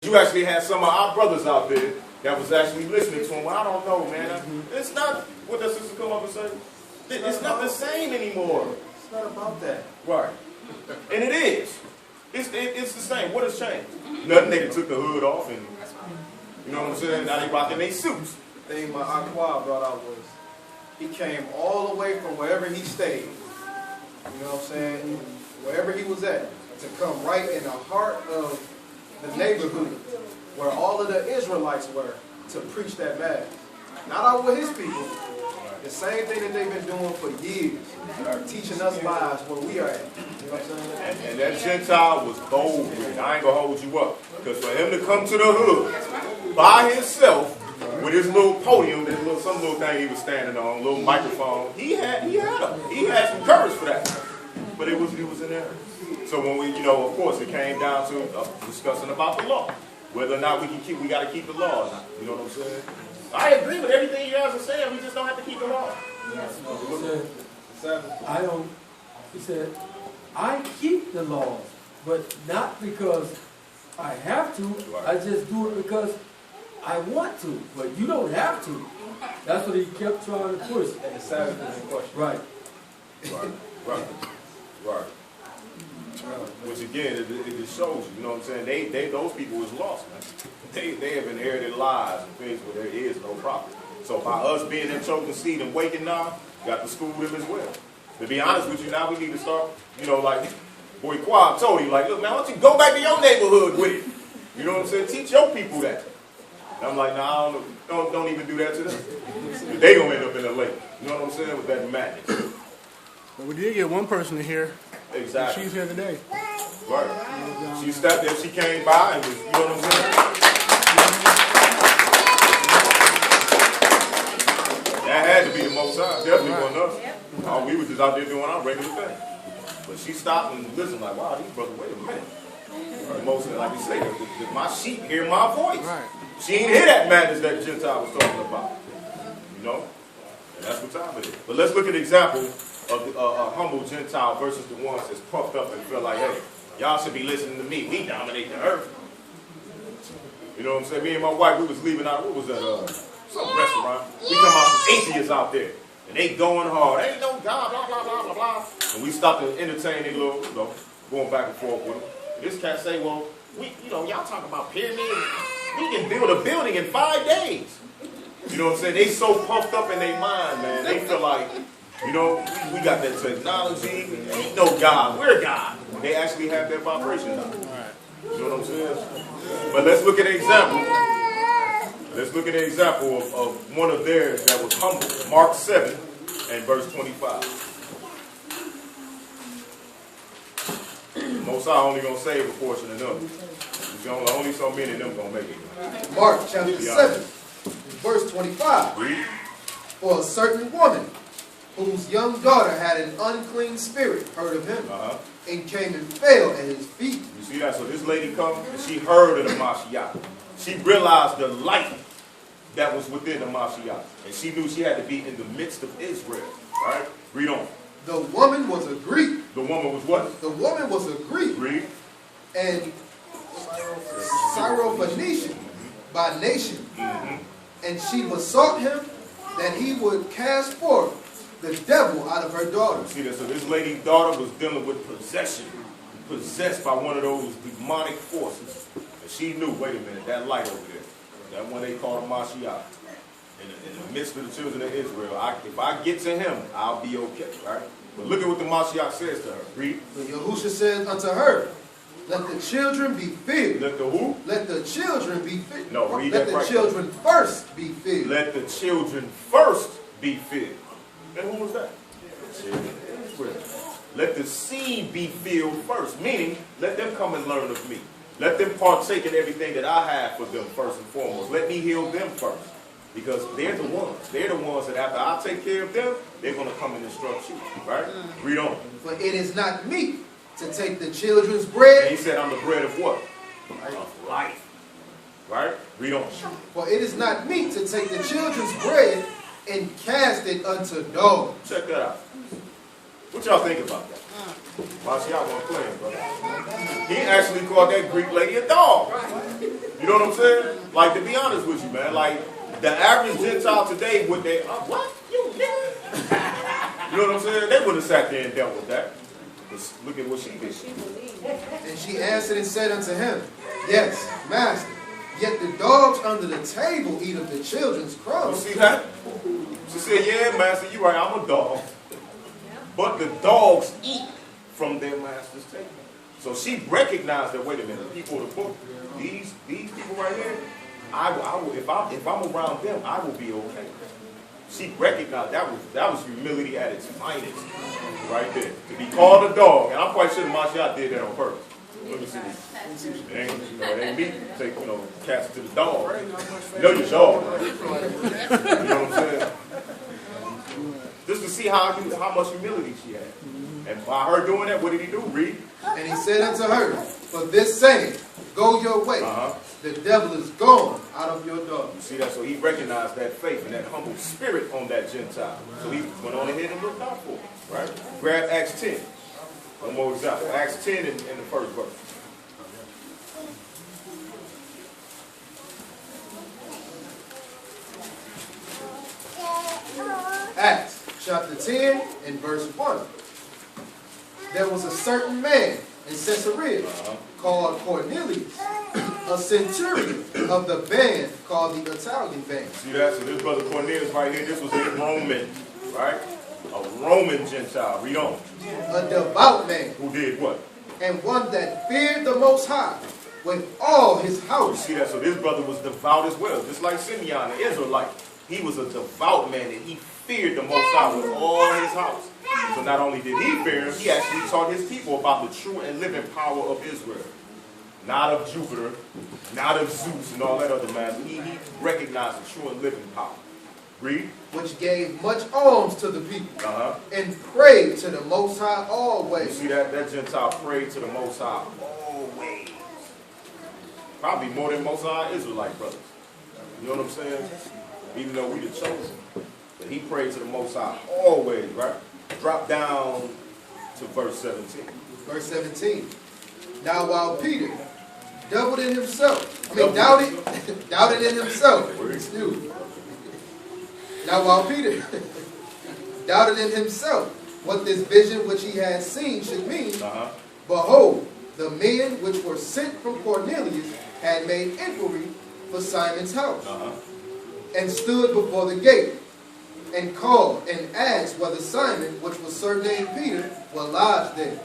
you actually had some of our brothers out there that was actually listening to him. Well, I don't know, man. It's not, what does sister come up and say? It's not the same anymore. It's not about that. Right. And it is. It's the same. What has changed? Nothing. They took the hood off and, you know what I'm saying? Now they rocking their suits. The thing my Aqua brought out was, he came all the way from wherever he stayed. You know what I'm saying? Wherever he was at, to come right in the heart of the neighborhood where all of the Israelites were, to preach that mass. Not out with his people. The same thing that they've been doing for years. Teaching us lies where we are at. You know what I'm saying? And that Gentile was bold with it. I ain't going to hold you up. Because for him to come to the hood by himself with his little podium, some little thing he was standing on, little microphone, he had some courage for that. But it was in there. So when we, of course, it came down to discussing about the law. Whether or not we got to keep the law or not. You know what I'm saying? I agree with everything you guys are saying. We just don't have to keep the law. He said, I keep the laws, but not because I have to. I just do it because I want to. But you don't have to. That's what he kept trying to push. And the Sabbath is in question. Right. Right. Which again, it just shows you, know what I'm saying? Those people was lost, man. They have inherited lies and things where there is no profit. So by us being that chosen seed and waking now, got to school them as well. To be honest with you, now we need to start, like Boy Quab told you, like, look, man, why don't you go back to your neighborhood with it? You know what I'm saying? Teach your people that. And I'm like, nah, don't even do that to them. They gonna end up in the lake. You know what I'm saying? With that madness. But we did get one person in here. Exactly. She's here today. Right. She stepped there, she came by and was, you know what I'm saying? That had to be the most time. Definitely wasn't us. We were just out there doing our regular thing. But she stopped and listened like, wow, these brothers, wait a minute. The most, like you say, my sheep hear my voice. Right. She ain't hear that madness that Gentile was talking about. And that's what time it is. But let's look at an example of a humble Gentile versus the ones that's puffed up and feel like, hey, y'all should be listening to me. We dominate the earth. You know what I'm saying? Me and my wife, we was leaving out, what was that, some restaurant. We come out some atheists out there. And they going hard. Ain't no God, blah, blah, blah, blah, blah. And we stopped to entertain a little, going back and forth with them. And this cat say, well, y'all talk about pyramids. We can build a building in 5 days. You know what I'm saying? They so puffed up in their mind, man. They feel like, we got that technology. Ain't no God. We're God. They actually have their vibration down. You know what I'm saying? But let's look at an example. Let's look at an example of one of theirs that was humble. Mark 7 and verse 25. Most High only going to save a portion of them. There's only so many of them going to make it. Mark chapter 7, verse 25. Read. For a certain woman whose young daughter had an unclean spirit heard of him and came and fell at his feet. You see that? So this lady come and she heard of the Mashiach. She realized the light that was within the Mashiach. And she knew she had to be in the midst of Israel. Right? Read on. The woman was a Greek. The woman was what? The woman was a Greek. Read. And Syrophoenician by nation. And she besought him that he would cast forth the devil out of her daughter. See that? So this lady's daughter was dealing with possession. Possessed by one of those demonic forces. And she knew, wait a minute, that light over there. That one they call the Mashiach. In the midst of the children of Israel, if I get to him, I'll be okay, right? But look at what the Mashiach says to her. Read. So Yahusha said unto her, let the children be filled. Let the who? Let the children be filled. No, read Let that the right. children first be filled. Let the children first be filled. And who was that? The children of Israel. Let the seed be filled first. Meaning, let them come and learn of me. Let them partake in everything that I have for them first and foremost. Let me heal them first. Because they're the ones. They're the ones that after I take care of them, they're going to come and instruct you. Right? Read on. For it is not meet to take the children's bread. And he said, I'm the bread of what? Of life. Right? Read on. For it is not meet to take the children's bread and cast it unto dogs. Check that out. What y'all think about that? Mashiach wasn't playing, brother. He actually called that Greek lady a dog. You know know what I'm saying? Like, to be honest with you, man, like, the average Gentile today, would they, what? You nigga? You know what I'm saying? They wouldn't have sat there and dealt with that. But look at what she did. And she answered and said unto him, Yes, master. Yet the dogs under the table eat of the children's You crumbs. see that? She said, yeah, master, you're right, I'm a dog. But the dogs eat from their master's table. So she recognized that, wait a minute, people of the book, these people right here, I will, if I'm around them, I will be okay. She recognized that was humility at its finest, right there. To be called a dog, and I'm quite sure Mashiach did that on purpose. Let me see this. It ain't me. Take, cast it to the dog. You know your dog, right? You know what I'm saying? Just to see how much humility she had. And by her doing that, what did he do? Read. And he said unto her, For this saying, go your way. The devil is gone out of your daughter. You see that? So he recognized that faith and that humble spirit on that Gentile. So he went on ahead and looked out for it. Right? Grab Acts 10. One more example. Acts 10 in the first verse. Acts chapter 10 and verse 1. There was a certain man in Caesarea called Cornelius, a centurion of the band called the Italian band. See that? So this brother Cornelius right here, this was a Roman, right? A Roman Gentile. Read on. A devout man. Who did what? And one that feared the Most High with all his You house. see that? So this brother was devout as well. Just like Simeon, the Israelite. He was a devout man and he feared the Most High with all his house. So not only did he fear him, he actually taught his people about the true and living power of Israel. Not of Jupiter, not of Zeus and all that other man. He recognized the true and living power. Read. Which gave much alms to the people. And prayed to the Most High you always. see that? That Gentile prayed to the Most High always. Probably more than most High Israelite brothers. You know what I'm saying? Even though we the chosen. But he prayed to the Most High always, right? Drop down to verse 17. Verse 17. Now while Peter doubted in himself, doubted in himself. Excuse me. Now while Peter doubted in himself what this vision which he had seen should mean, behold, the men which were sent from Cornelius had made inquiry for Simon's house, and stood before the gate, and called and asked whether Simon, which was surnamed Peter, were lodged there.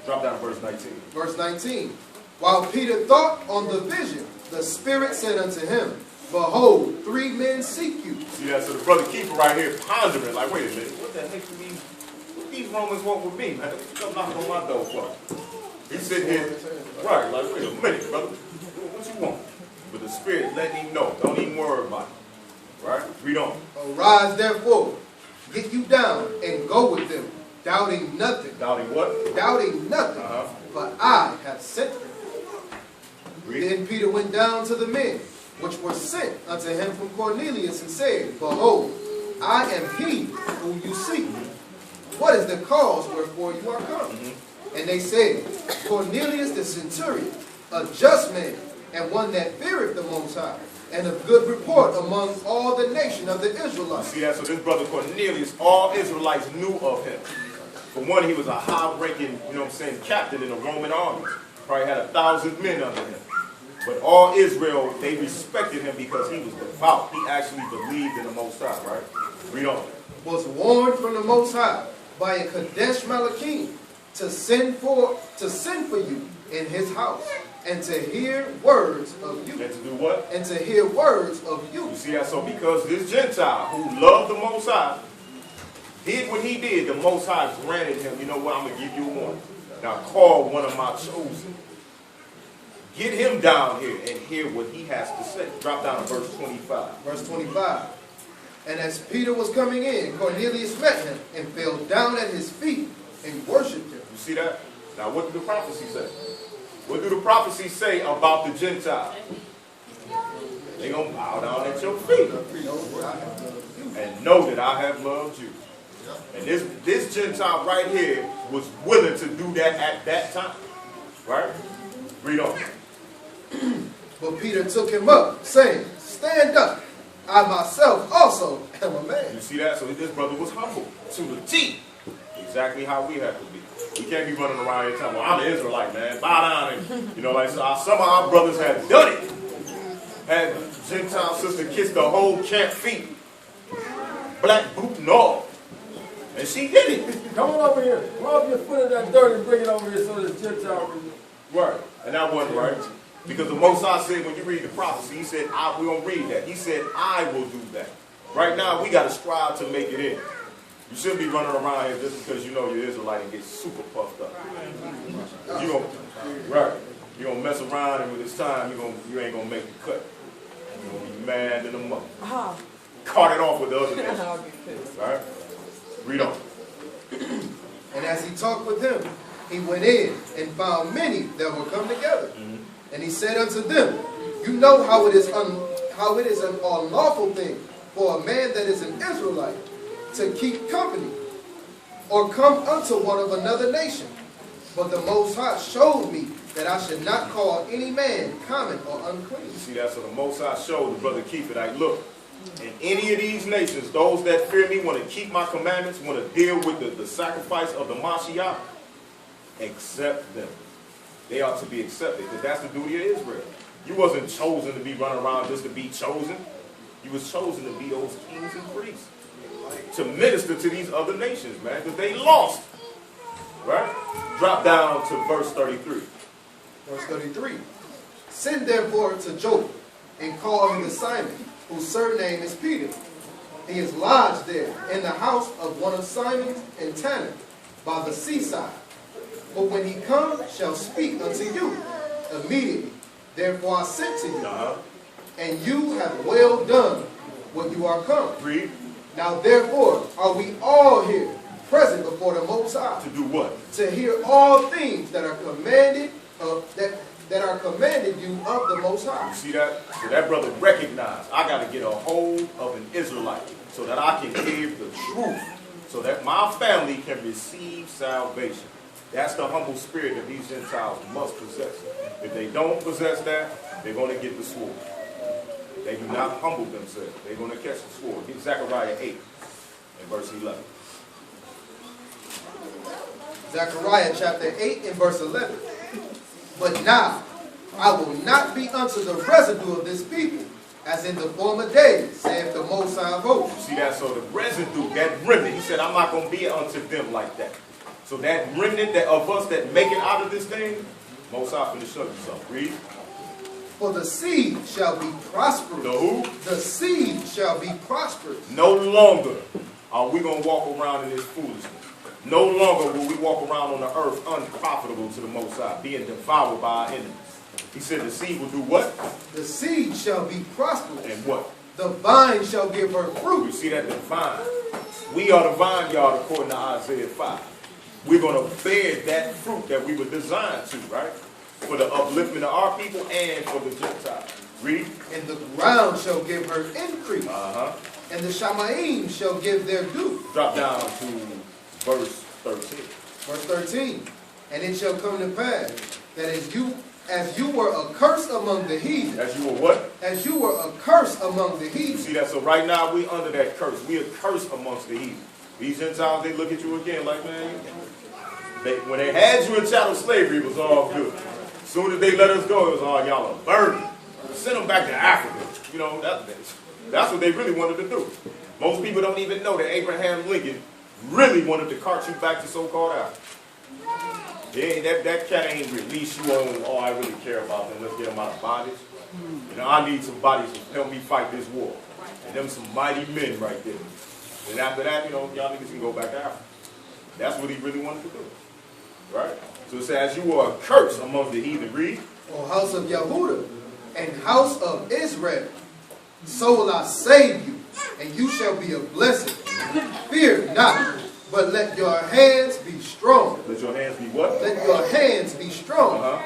Drop down to verse 19. Verse 19. While Peter thought on the vision, the Spirit said unto him, Behold, 3 men seek you. See that? So the brother keeper right here pondering, like, wait a minute, what the heck do these Romans want with me, man? Come knocking on my door for? He's sitting here, right, like, wait a minute, brother. What you want? But the Spirit letting him know. Don't even worry about it. Right? Read on. Arise therefore, get you down, and go with them, doubting nothing. Doubting what? Doubting nothing, for I have sent them. Read. Then Peter went down to the men, which were sent unto him from Cornelius, and said, Behold, I am he whom you seek. What is the cause wherefore you are come? And they said, Cornelius the centurion, a just man, and one that feareth the Most High, and of good report among all the nation of the Israelites. See that? So this brother Cornelius, all Israelites knew of him. For one, he was a high-ranking, captain in the Roman army. Probably had 1,000 men under him. But all Israel, they respected him because he was devout. He actually believed in the Most High, right? Read on. Was warned from the Most High by a Kadesh Malachim to send for you in his house, and to hear words of you. And to do what? And to hear words of you. You see that? So because this Gentile who loved the Most High did what he did, the Most High granted him, you know what, I'm going to give you a warning. Now call one of my chosen. Get him down here and hear what he has to say. Drop down to verse 25. Verse 25. And as Peter was coming in, Cornelius met him and fell down at his feet and worshipped him. You see that? Now what did the prophecy say? What do the prophecies say about the Gentile? They're going to bow down at your feet and know that I have loved you. And this Gentile right here was willing to do that at that time. Right? Read on. But Peter took him up, saying, Stand up. I myself also am a man. You see that? So this brother was humble to the T. Exactly how we have to be. We can't be running around here telling, well, I'm an Israelite, man. Bow down. And, you know, like some of our brothers have done it. Had Gentile sister kiss the whole camp feet. Black boot and all. And she did it. Come on over here. Rub your foot in that dirt and bring it over here so this Gentile can... Right. And that wasn't right. Because the Most High said, when you read the prophecy, he said, we don't read that. He said, I will do that. Right now, we got to strive to make it in. You shouldn't be running around here just because you know you're Israelite and get super puffed up. You're going to mess around, and when it's time, you ain't going to make the cut. You're going to be mad in the mother. Caught it off with the other nations. Right? Read on. And as he talked with him, he went in and found many that were come together. And he said unto them, You know how it is an unlawful thing for a man that is an Israelite to keep company or come unto one of another nation. But the Most High showed me that I should not call any man common or unclean. You see that? So the Most High showed the brother Keith, like, look, in any of these nations, those that fear me, want to keep my commandments, want to deal with the sacrifice of the Mashiach, accept them. They ought to be accepted, because that's the duty of Israel. You wasn't chosen to be running around just to be chosen. You was chosen to be those kings and priests, to minister to these other nations, man, because they lost. Right? Drop down to verse 33. Verse 33. Send therefore to Joppa, and call him to Simon, whose surname is Peter. He is lodged there in the house of one of Simon's and Tanner, by the seaside. But when he come, shall speak unto you immediately. Therefore I sent to you, and you have well done what you are come. Read. Now therefore are we all here present before the Most High. To do what? To hear all things that are commanded that are commanded you of the Most High. You see that? So that brother recognized, I got to get a hold of an Israelite so that I can give the truth, so that my family can receive salvation. That's the humble spirit that these Gentiles must possess. If they don't possess that, they're going to get the sword. If they do not humble themselves, they're going to catch the sword. Get Zechariah 8 and verse 11. Zechariah chapter 8 and verse 11. But now I will not be unto the residue of this people, as in the former days, saith the Most High of hosts. You see that? So the residue, that remnant, he said, I'm not going to be unto them like that. So that remnant of us that make it out of this thing, Most High finna show you something. Read. For the seed shall be prosperous. The who? The seed shall be prosperous. No longer are we going to walk around in this foolishness. No longer will we walk around on the earth unprofitable to the Most High, being devoured by our enemies. He said the seed will do what? The seed shall be prosperous. And what? The vine shall give her fruit. You see that? The vine. We are the vineyard according to Isaiah 5. We're going to bear that fruit that we were designed to, right? For the upliftment of our people and for the Gentiles. Read. And the ground shall give her increase. And the Shamaim shall give their due. Drop down to verse 13. Verse 13. And it shall come to pass that as you were a curse among the heathen. As you were what? As you were a curse among the heathen. You see that? So right now we under that curse. We are cursed amongst the heathen. These Gentiles, they look at you again like, man, when they had you in chattel slavery, it was all good. As soon as they let us go, it was all, y'all are burdened. Send them back to Africa. You know, that's what they really wanted to do. Most people don't even know that Abraham Lincoln really wanted to cart you back to so-called Africa. Yeah, that cat ain't release you on, oh, I really care about them. Let's get them out of bondage. You know, I need some bodies to help me fight this war. And them some mighty men right there. And after that, you know, y'all niggas can go back to Africa. That's what he really wanted to do. Right? So it says, you are a curse among the heathen. Read. O house of Yehudah and house of Israel, so will I save you, and you shall be a blessing. Fear not, but let your hands be strong. Let your hands be what? Let your hands be strong.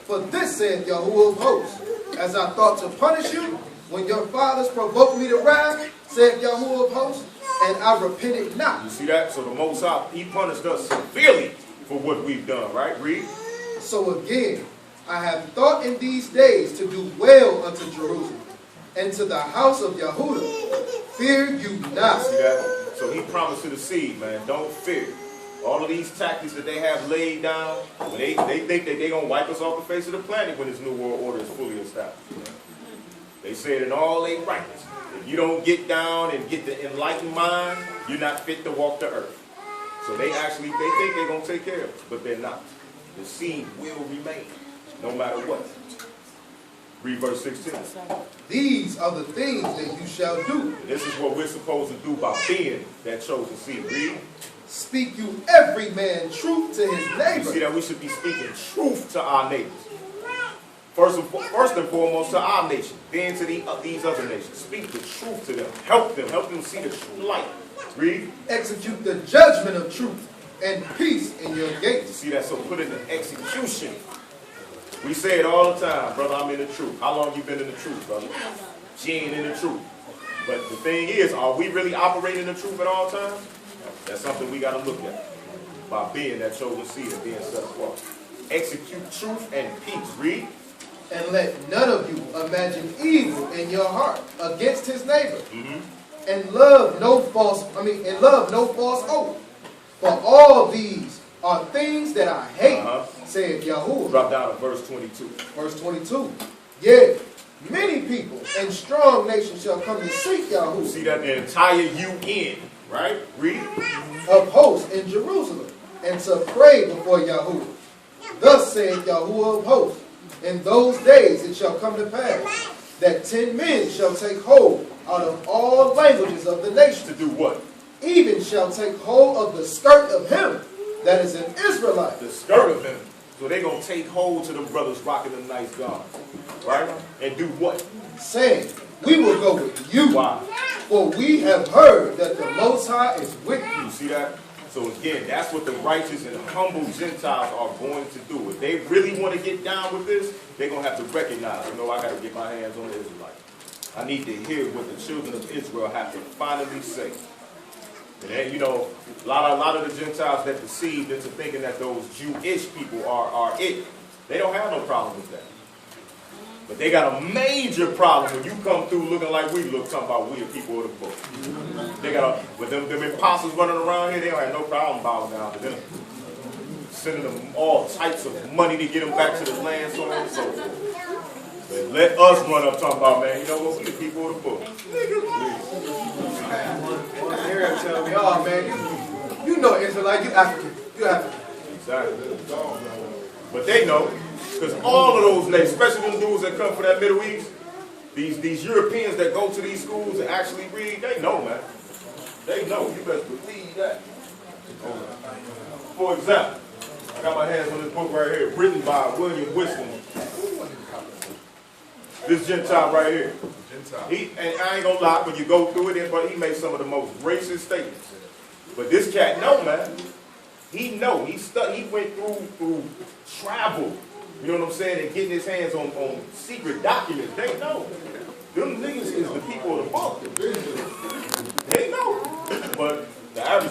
For this saith Yahuwah of hosts, as I thought to punish you, when your fathers provoked me to wrath, saith Yahuwah of hosts, and I repented not. You see that? So the Most High, he punished us severely for what we've done, right? Read. So again, I have thought in these days to do well unto Jerusalem, and to the house of Yahudah. Fear you not. See that? So he promised to the seed, man, don't fear. All of these tactics that they have laid down, when they think that they're going to wipe us off the face of the planet when this new world order is fully established. They said in all they writings, if you don't get down and get the enlightened mind, you're not fit to walk the earth. So they think they're going to take care of us, but they're not. The seed will remain, no matter what. Read verse 16. These are the things that you shall do. And this is what we're supposed to do by being that chosen seed. Read. Speak you every man truth to his You neighbor. see that we should be speaking truth to our neighbors. First and foremost to our nation, then to these other nations. Speak the truth to them. Help them see the true light. Read. Execute the judgment of truth and peace in your You gates. see that? So put it in execution. We say it all the time, brother, I'm in the truth. How long you been in the truth, brother? She ain't in the truth. But the thing is, are we really operating the truth at all times? That's something we got to look at by being that chosen seed and being set apart. Execute truth and peace. Read. And let none of you imagine evil in your heart against his neighbor. And love no false oath. For all these are things that I hate, said Yahuwah. Drop down to verse 22. Verse 22. Yea, many people and strong nations shall come to seek You Yahuwah see that the entire UN, right? Read. of hosts in Jerusalem, and to pray before Yahuwah. Thus saith Yahuwah of hosts, in those days it shall come to pass that 10 men shall take hold out of all languages of the nation. To do what? Even shall take hold of the skirt of him that is an Israelite. The skirt of him. So they're going to take hold to them brothers rocking them nice garments. Right? And do what? Saying, we will go with you. Why? For we have heard that the Most High is with you. You see that? So again, that's what the righteous and humble Gentiles are going to do. If they really want to get down with this, they're going to have to recognize, I got to get my hands on the Israelites. I need to hear what the children of Israel have to finally say. And then, a lot of the Gentiles that deceived into thinking that those Jewish people are it. They don't have no problem with that. But they got a major problem when you come through looking like we look, talking about we are people of the book. They got with them imposters running around here, they don't have no problem bowing down to them. Sending them all types of money to get them back to the land, so on and so forth. But let us run up talking about, man, you know what, we the people of the book. One Arab tell me, oh man, you know Israelite, you African. You African. Exactly. But they know. Because all of those nations, especially them dudes that come from that Middle East, these Europeans that go to these schools and actually read, they know, man. They know. You best believe that. For example, I got my hands on this book right here, written by William Whiston. This Gentile right here. And I ain't gonna lie, when you go through it, but he makes some of the most racist statements. But this cat know, man. He know. He went through travel. You know what I'm saying? And getting his hands on secret documents. They know. Them niggas is the people of the book. They know. But the average